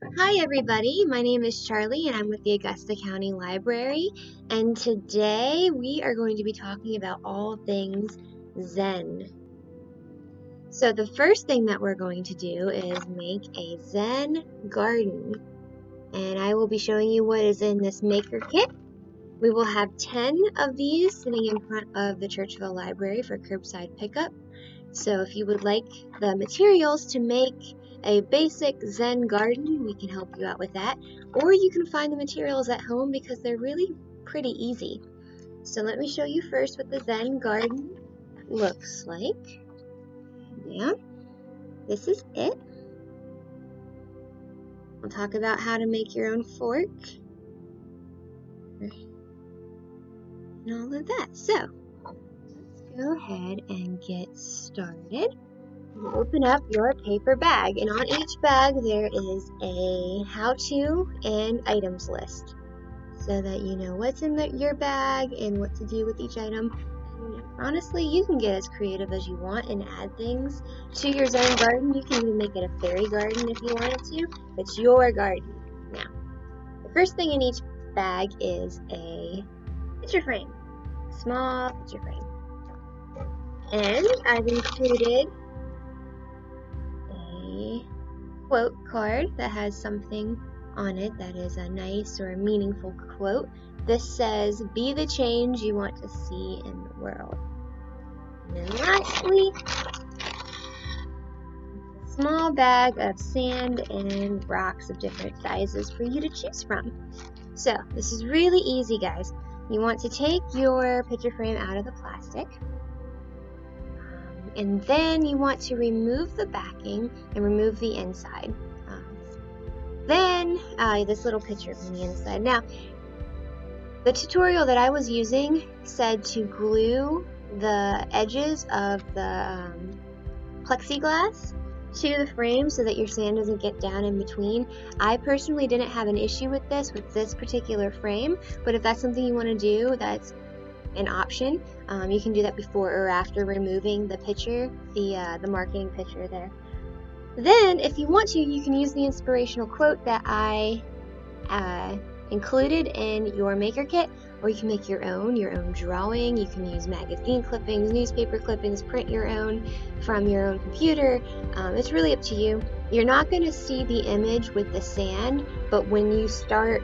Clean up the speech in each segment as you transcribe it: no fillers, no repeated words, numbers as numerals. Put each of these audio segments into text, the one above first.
Hi everybody, my name is Charlie and I'm with the Augusta County Library, and today we are going to be talking about all things Zen. So the first thing that we're going to do is make a Zen garden, and I will be showing you what is in this maker kit. We will have 10 of these sitting in front of the Churchville Library for curbside pickup. So if you would like the materials to make a basic Zen garden, we can help you out with that. Or you can find the materials at home because they're really pretty easy. So let me show you first what the Zen garden looks like. Yeah, this is it. We'll talk about how to make your own fork and all of that. So let's go ahead and get started. Open up your paper bag, and on each bag there is a how-to and items list so that you know what's in your bag and what to do with each item. And honestly, you can get as creative as you want and add things to your Zen garden. You can even make it a fairy garden if you wanted to. It's your garden. Now, the first thing in each bag is a picture frame, small picture frame, and I've included quote card that has something on it that is a nice or a meaningful quote. This says, "Be the change you want to see in the world." And then lastly, a small bag of sand and rocks of different sizes for you to choose from. So this is really easy, guys. You want to take your picture frame out of the plastic. And then you want to remove the backing and remove the inside. Then this little picture from the inside. Now, the tutorial that I was using said to glue the edges of the plexiglass to the frame so that your sand doesn't get down in between. I personally didn't have an issue with this particular frame, but if that's something you want to do, that's an option. You can do that before or after removing the picture, the marketing picture there. Then, if you want to, you can use the inspirational quote that I included in your maker kit, or you can make your own drawing. You can use magazine clippings, newspaper clippings, print your own from your own computer. It's really up to you. You're not going to see the image with the sand, but when you start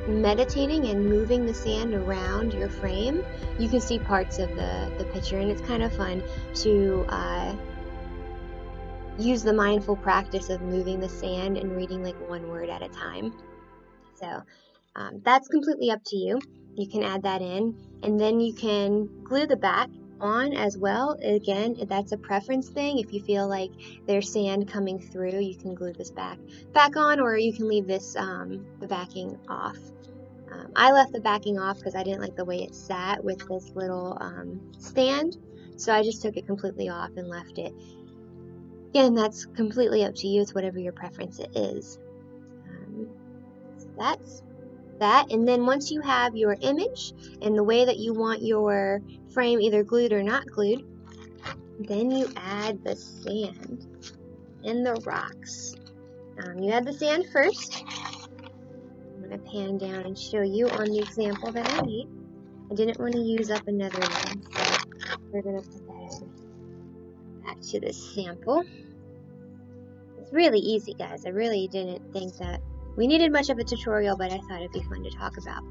meditating and moving the sand around your frame, you can see parts of the picture, and it's kind of fun to use the mindful practice of moving the sand and reading like one word at a time. So that's completely up to you. You can add that in, and then you can glue the back on as well. Again, that's a preference thing. If you feel like there's sand coming through, you can glue this back on, or you can leave this the backing off. I left the backing off because I didn't like the way it sat with this little stand, so I just took it completely off and left it. Again, that's completely up to you. It's whatever your preference is. So that's that. And then once you have your image and the way that you want your frame either glued or not glued, then you add the sand and the rocks. You add the sand first. I'm going to pan down and show you on the example that I made. I didn't want to use up another one, so we're going to put that back to this sample. It's really easy, guys. I really didn't think that we needed much of a tutorial, but I thought it'd be fun to talk about.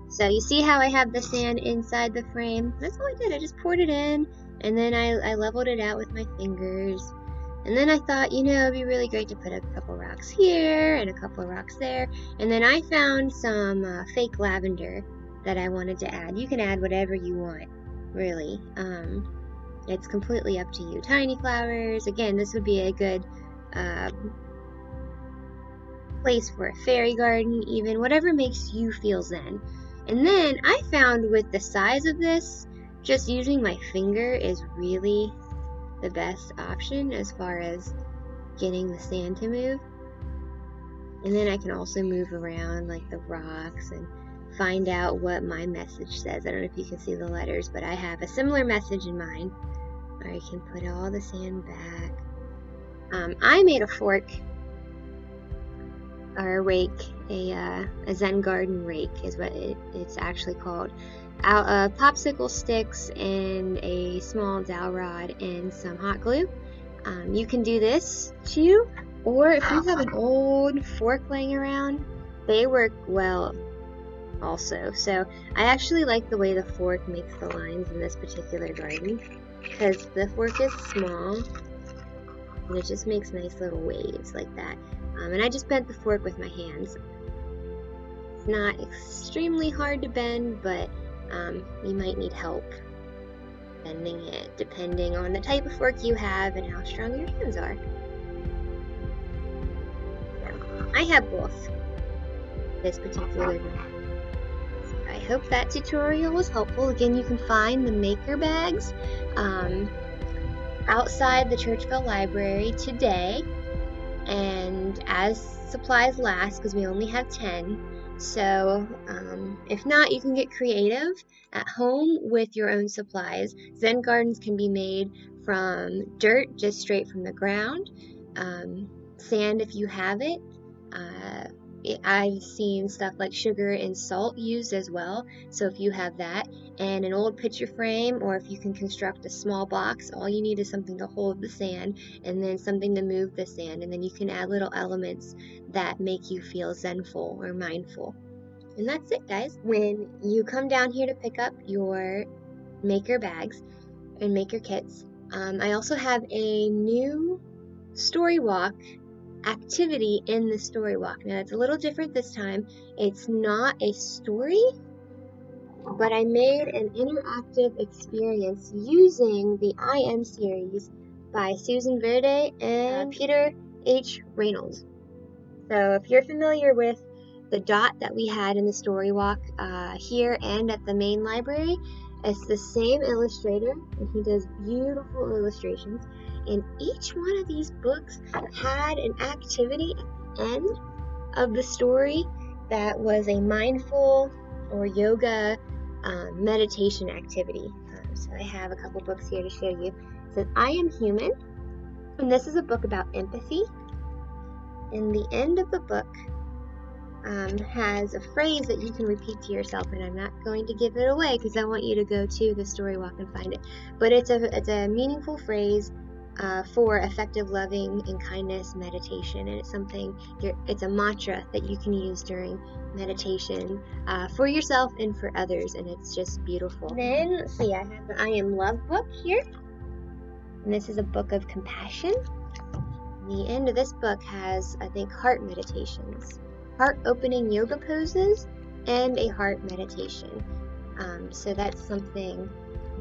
So you see how I have the sand inside the frame? That's all I did. I just poured it in, and then I leveled it out with my fingers. And then I thought, you know, it'd be really great to put a couple rocks here and a couple rocks there. And then I found some fake lavender that I wanted to add. You can add whatever you want, really. It's completely up to you. Tiny flowers. Again, this would be a good place for a fairy garden, even whatever makes you feel zen. And then I found with the size of this, just using my finger is really the best option as far as getting the sand to move. And then I can also move around like the rocks and find out what my message says. I don't know if you can see the letters, but I have a similar message in mine. Or you can put all the sand back. I made a fork or a rake, a Zen garden rake is what it's actually called. Popsicle sticks and a small dowel rod and some hot glue. You can do this too, or if you have an old fork laying around, they work well also. So I actually like the way the fork makes the lines in this particular garden, because the fork is small and it just makes nice little waves like that. And I just bent the fork with my hands. It's not extremely hard to bend, but you might need help bending it depending on the type of fork you have and how strong your hands are. So, I have both this particular one. So I hope that tutorial was helpful. Again, you can find the maker bags outside the Churchville Library today, and as supplies last, because we only have 10. So if not, you can get creative at home with your own supplies. Zen gardens can be made from dirt, just straight from the ground, sand if you have it. I've seen stuff like sugar and salt used as well, so if you have that, and an old picture frame, or if you can construct a small box, all you need is something to hold the sand and then something to move the sand, and then you can add little elements that make you feel zenful or mindful. And that's it, guys. When you come down here to pick up your maker bags and maker kits, I also have a new story walk activity in the story walk. Now it's a little different this time. It's not a story, but I made an interactive experience using the I Am series by Susan Verde and Peter H. Reynolds. So if you're familiar with the dot that we had in the story walk here and at the main library, it's the same illustrator, and he does beautiful illustrations. And each one of these books had an activity at the end of the story that was a mindful or yoga meditation activity. So I have a couple books here to show you. It says, I Am Human, and this is a book about empathy. And the end of the book has a phrase that you can repeat to yourself, and I'm not going to give it away because I want you to go to the story walk and find it. But it's a meaningful phrase for effective loving and kindness meditation, and it's a mantra that you can use during meditation for yourself and for others, and it's just beautiful. Then let's see, I have the I Am Love book here, and this is a book of compassion. The end of this book has, I think, heart meditations, heart opening yoga poses, and a heart meditation. So that's something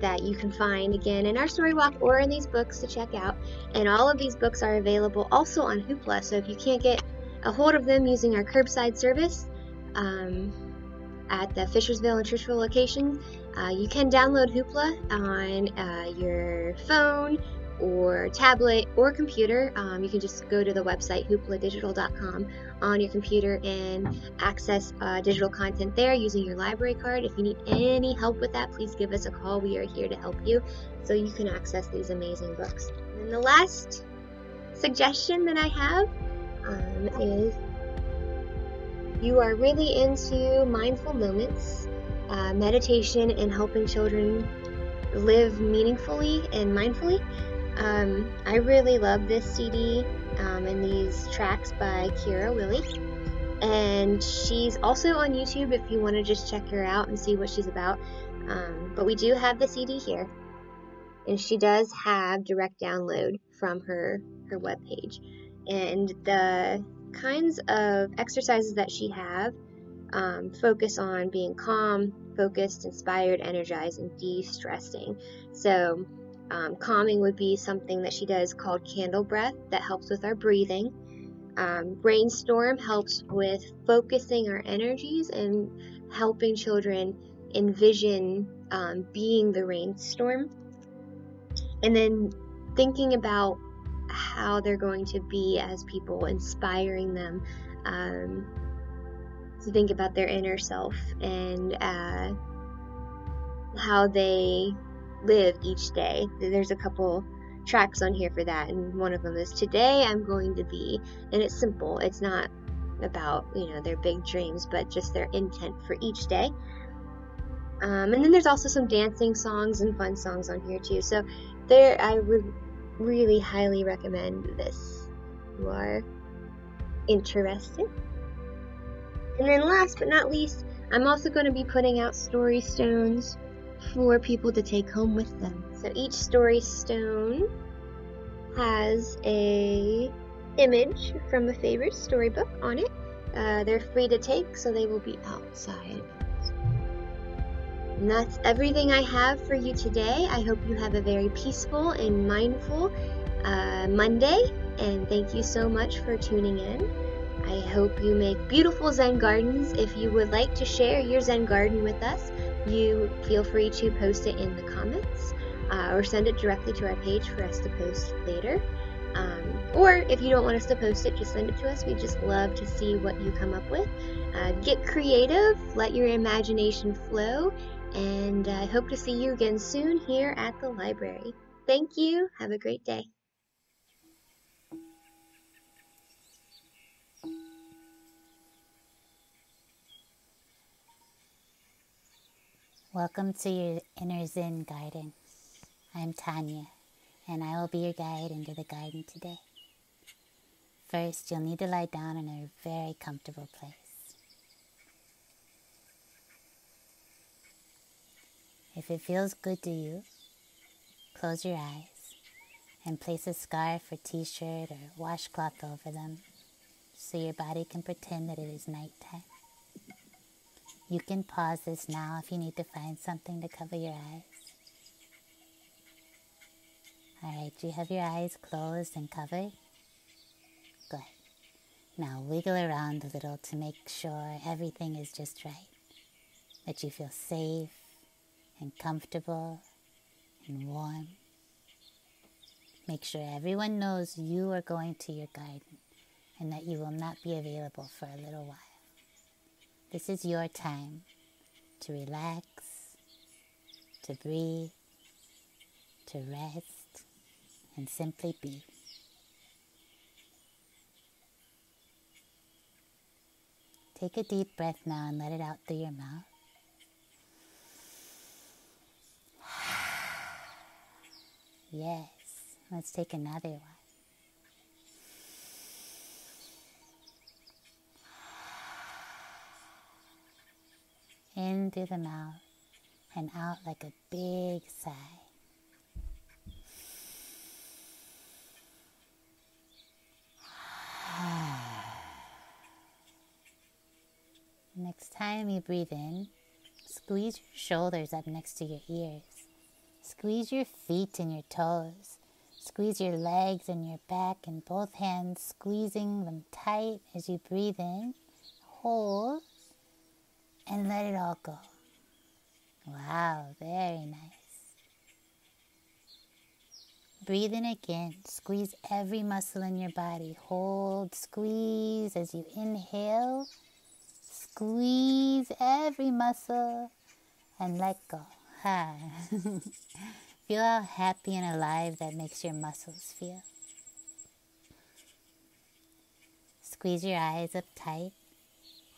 that you can find again in our story walk or in these books to check out. And all of these books are available also on Hoopla, so if you can't get a hold of them using our curbside service at the Fishersville and Churchville locations, you can download Hoopla on your phone or tablet or computer. You can just go to the website hoopladigital.com on your computer and access digital content there using your library card. If you need any help with that, please give us a call. We are here to help you so you can access these amazing books. And the last suggestion that I have is you are really into mindful moments, meditation, and helping children live meaningfully and mindfully. I really love this CD and these tracks by Kira Willie, and she's also on YouTube if you want to just check her out and see what she's about. But we do have the CD here, and she does have direct download from her webpage, and the kinds of exercises that she have focus on being calm, focused, inspired, energized, and de-stressing. So calming would be something that she does called candle breath that helps with our breathing. Brainstorm helps with focusing our energies and helping children envision being the rainstorm, and then thinking about how they're going to be as people, inspiring them to think about their inner self and how they live each day. There's a couple tracks on here for that, and one of them is Today I'm Going to Be, and it's simple. It's not about, their big dreams, but just their intent for each day. And then there's also some dancing songs and fun songs on here too. So I would really highly recommend this if you are interested. And then last but not least, I'm also going to be putting out story stones for people to take home with them. So each story stone has a image from a favorite storybook on it. They're free to take, so they will be outside. And that's everything I have for you today. I hope you have a very peaceful and mindful Monday, and thank you so much for tuning in. I hope you make beautiful Zen gardens. If you would like to share your Zen garden with us, you feel free to post it in the comments or send it directly to our page for us to post later. Or if you don't want us to post it, just send it to us. We just love to see what you come up with. Get creative, let your imagination flow, and I hope to see you again soon here at the library. Thank you. Have a great day. Welcome to your inner Zen garden. I'm Tanya, and I will be your guide into the garden today. First, you'll need to lie down in a very comfortable place. If it feels good to you, close your eyes and place a scarf or t-shirt or washcloth over them so your body can pretend that it is nighttime. You can pause this now if you need to find something to cover your eyes. Alright, do you have your eyes closed and covered? Good. Now wiggle around a little to make sure everything is just right. That you feel safe and comfortable and warm. Make sure everyone knows you are going to your garden and that you will not be available for a little while. This is your time to relax, to breathe, to rest, and simply be. Take a deep breath now and let it out through your mouth. Yes, let's take another one. In through the mouth and out like a big sigh. Next time you breathe in, squeeze your shoulders up next to your ears. Squeeze your feet and your toes. Squeeze your legs and your back and both hands, squeezing them tight as you breathe in. Hold and let it all go. Wow, very nice. Breathe in again. Squeeze every muscle in your body. Hold, squeeze as you inhale. Squeeze every muscle and let go. Ha. Feel how happy and alive that makes your muscles feel. Squeeze your eyes up tight,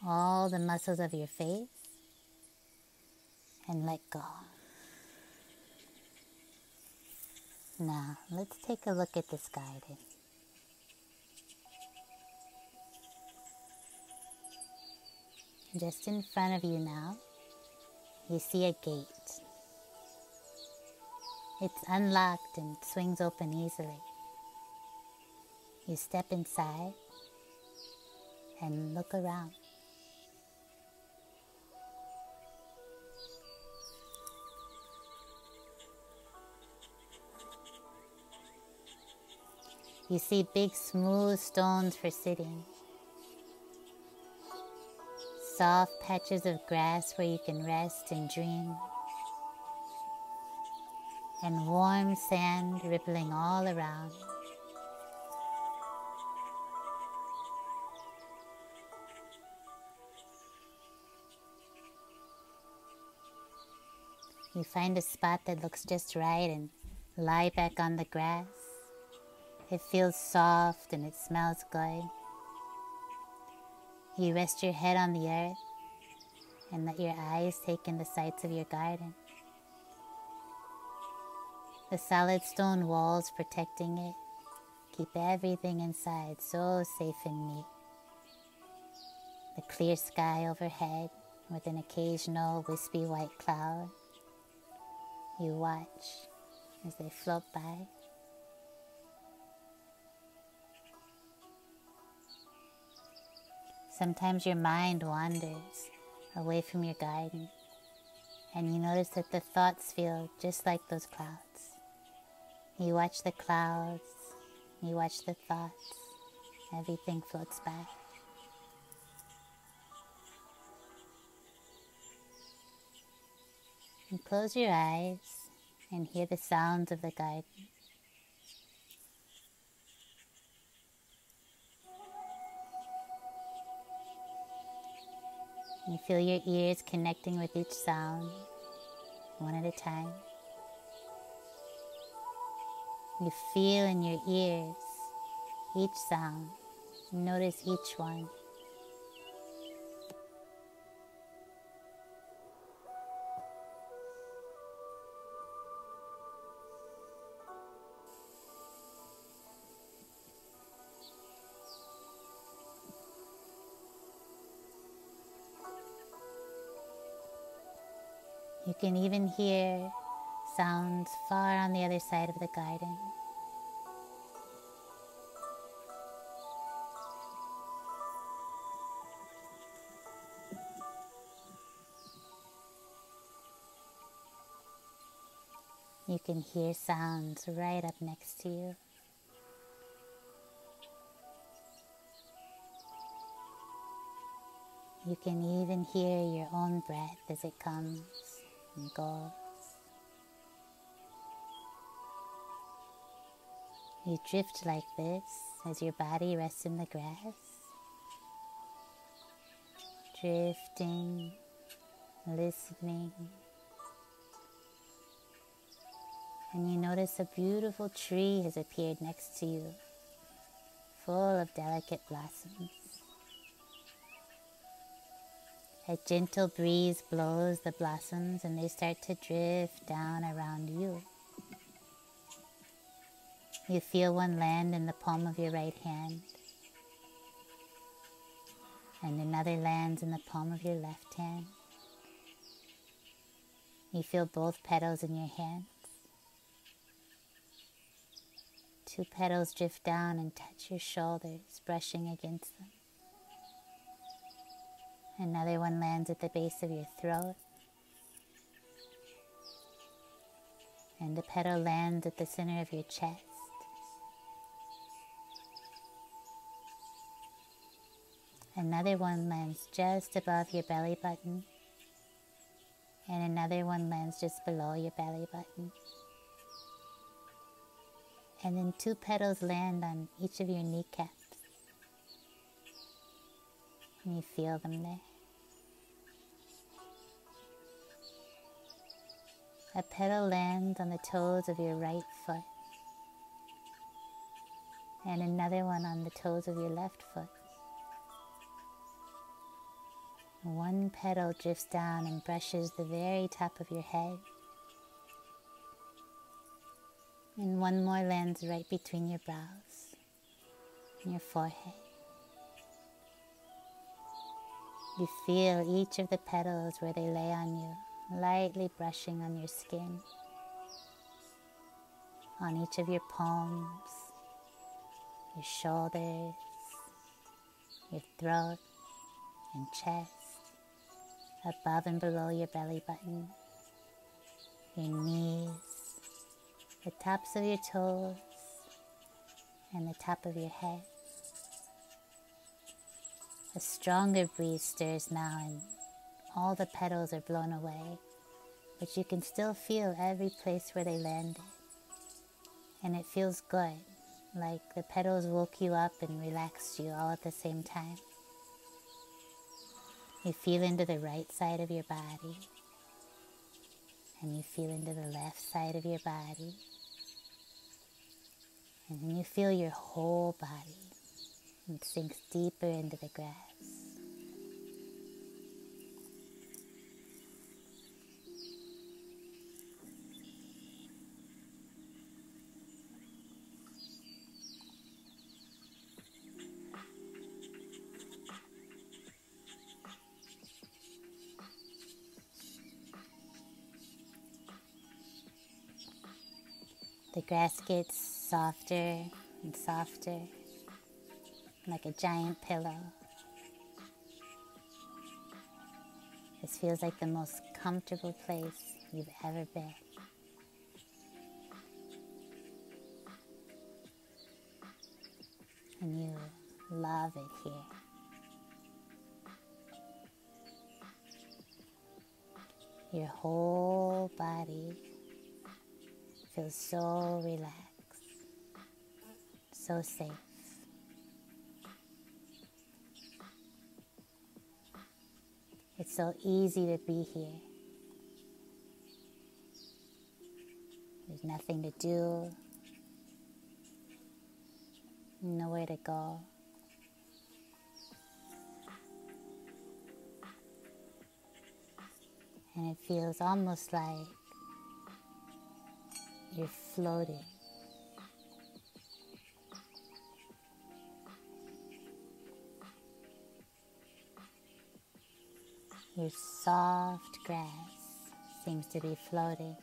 all the muscles of your face, and let go. Now, let's take a look at this garden. Just in front of you now, you see a gate. It's unlocked and swings open easily. You step inside and look around. You see big smooth stones for sitting. Soft patches of grass where you can rest and dream. And warm sand rippling all around. You find a spot that looks just right and lie back on the grass. It feels soft and it smells good. You rest your head on the earth and let your eyes take in the sights of your garden. The solid stone walls protecting it keep everything inside so safe and neat. The clear sky overhead with an occasional wispy white cloud. You watch as they float by. Sometimes your mind wanders away from your garden, and you notice that the thoughts feel just like those clouds. You watch the clouds, you watch the thoughts, everything floats by. And close your eyes and hear the sounds of the garden. You feel your ears connecting with each sound, one at a time. You feel in your ears each sound. Notice each one. You can even hear sounds far on the other side of the garden. You can hear sounds right up next to you. You can even hear your own breath as it comes and goes. You drift like this as your body rests in the grass, drifting, listening. And you notice a beautiful tree has appeared next to you, full of delicate blossoms. A gentle breeze blows the blossoms and they start to drift down around you. You feel one land in the palm of your right hand, and another lands in the palm of your left hand. You feel both petals in your hands. Two petals drift down and touch your shoulders, brushing against them. Another one lands at the base of your throat. And a petal lands at the center of your chest. Another one lands just above your belly button. And another one lands just below your belly button. And then two petals land on each of your kneecaps. And you feel them there. A petal lands on the toes of your right foot. And another one on the toes of your left foot. One petal drifts down and brushes the very top of your head. And one more lands right between your brows and your forehead. You feel each of the petals where they lay on you, lightly brushing on your skin, on each of your palms, your shoulders, your throat and chest, above and below your belly button, your knees, the tops of your toes, and the top of your head. A stronger breeze stirs now and all the petals are blown away, but you can still feel every place where they landed. And it feels good, like the petals woke you up and relaxed you all at the same time. You feel into the right side of your body, and you feel into the left side of your body, and then you feel your whole body. It sinks deeper into the grass. The grass gets softer and softer, like a giant pillow. This feels like the most comfortable place you've ever been. And you love it here. Your whole body feels so relaxed, so safe. It's so easy to be here. There's nothing to do, nowhere to go. And it feels almost like you're floating. Your soft grass seems to be floating.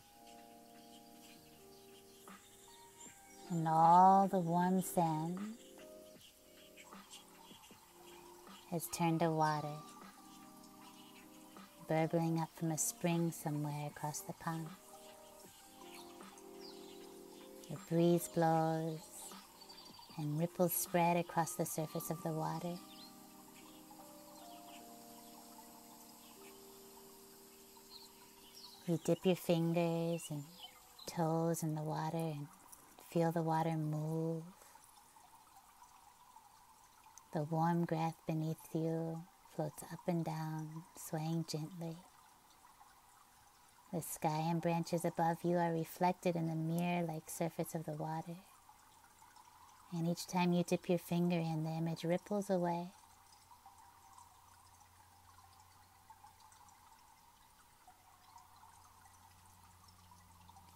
And all the warm sand has turned to water, burbling up from a spring somewhere across the pond. A breeze blows and ripples spread across the surface of the water. You dip your fingers and toes in the water and feel the water move. The warm grass beneath you floats up and down, swaying gently. The sky and branches above you are reflected in the mirror-like surface of the water. And each time you dip your finger in, the image ripples away.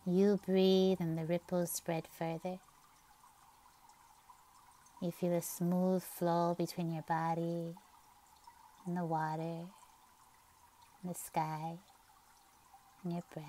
You breathe and the ripples spread further. You feel a smooth flow between your body and the water, and the sky, and your breath.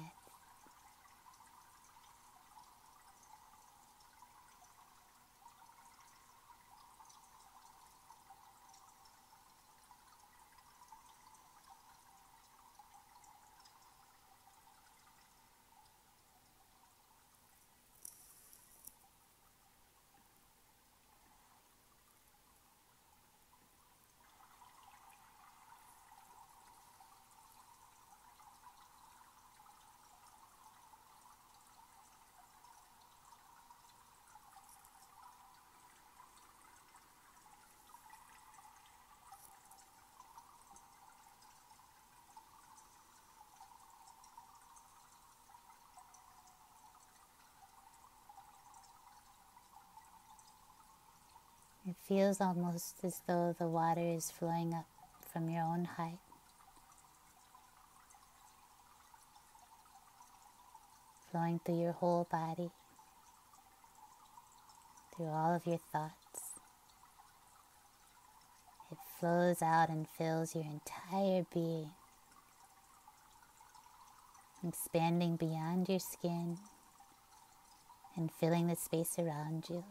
It feels almost as though the water is flowing up from your own heart, flowing through your whole body, through all of your thoughts. It flows out and fills your entire being, expanding beyond your skin and filling the space around you.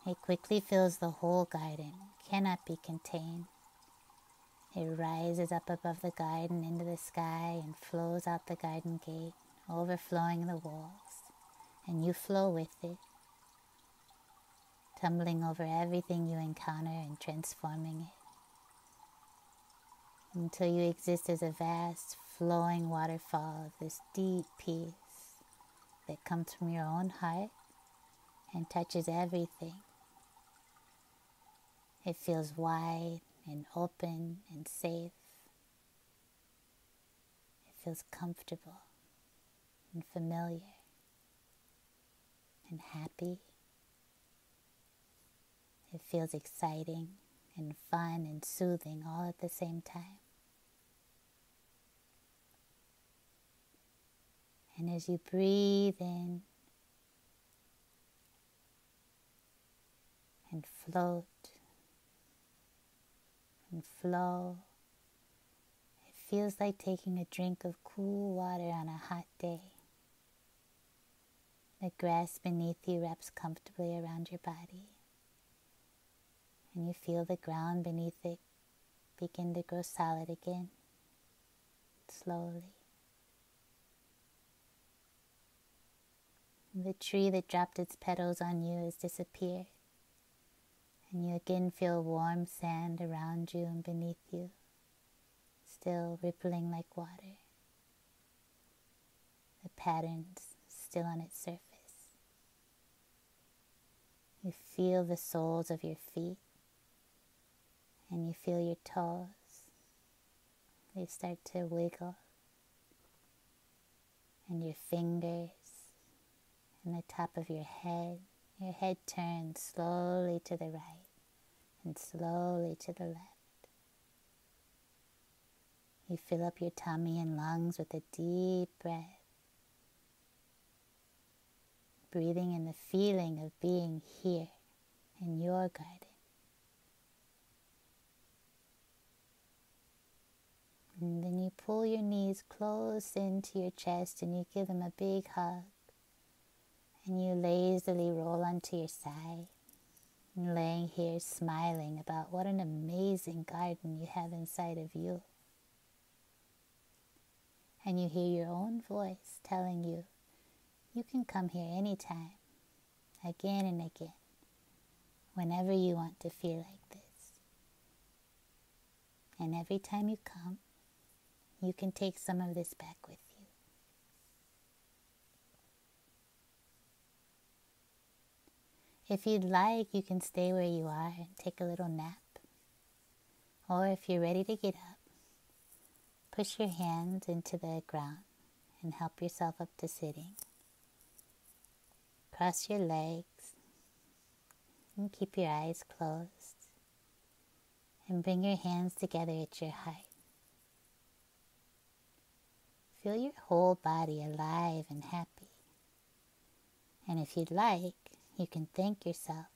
It quickly fills the whole garden, cannot be contained. It rises up above the garden into the sky and flows out the garden gate, overflowing the walls, and you flow with it, tumbling over everything you encounter and transforming it, until you exist as a vast, flowing waterfall of this deep peace that comes from your own heart and touches everything. It feels wide and open and safe. It feels comfortable and familiar and happy. It feels exciting and fun and soothing all at the same time. And as you breathe in and float and flow, it feels like taking a drink of cool water on a hot day. The grass beneath you wraps comfortably around your body, and you feel the ground beneath it begin to grow solid again, slowly. The tree that dropped its petals on you has disappeared, and you again feel warm sand around you and beneath you, still rippling like water. The patterns still on its surface. You feel the soles of your feet, and you feel your toes. They start to wiggle, and your fingers, and the top of your head. Your head turns slowly to the right and slowly to the left. You fill up your tummy and lungs with a deep breath, breathing in the feeling of being here in your garden. And then you pull your knees close into your chest and you give them a big hug. And you lazily roll onto your side, and laying here smiling about what an amazing garden you have inside of you. And you hear your own voice telling you, you can come here anytime, again and again, whenever you want to feel like this. And every time you come, you can take some of this back with you. If you'd like, you can stay where you are and take a little nap. Or if you're ready to get up, push your hands into the ground and help yourself up to sitting. Cross your legs and keep your eyes closed. And bring your hands together at your heart. Feel your whole body alive and happy. And if you'd like, you can thank yourself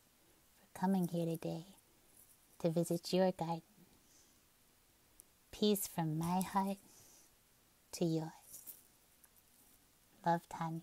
for coming here today to visit your garden. Peace from my heart to yours. Love, Tanya.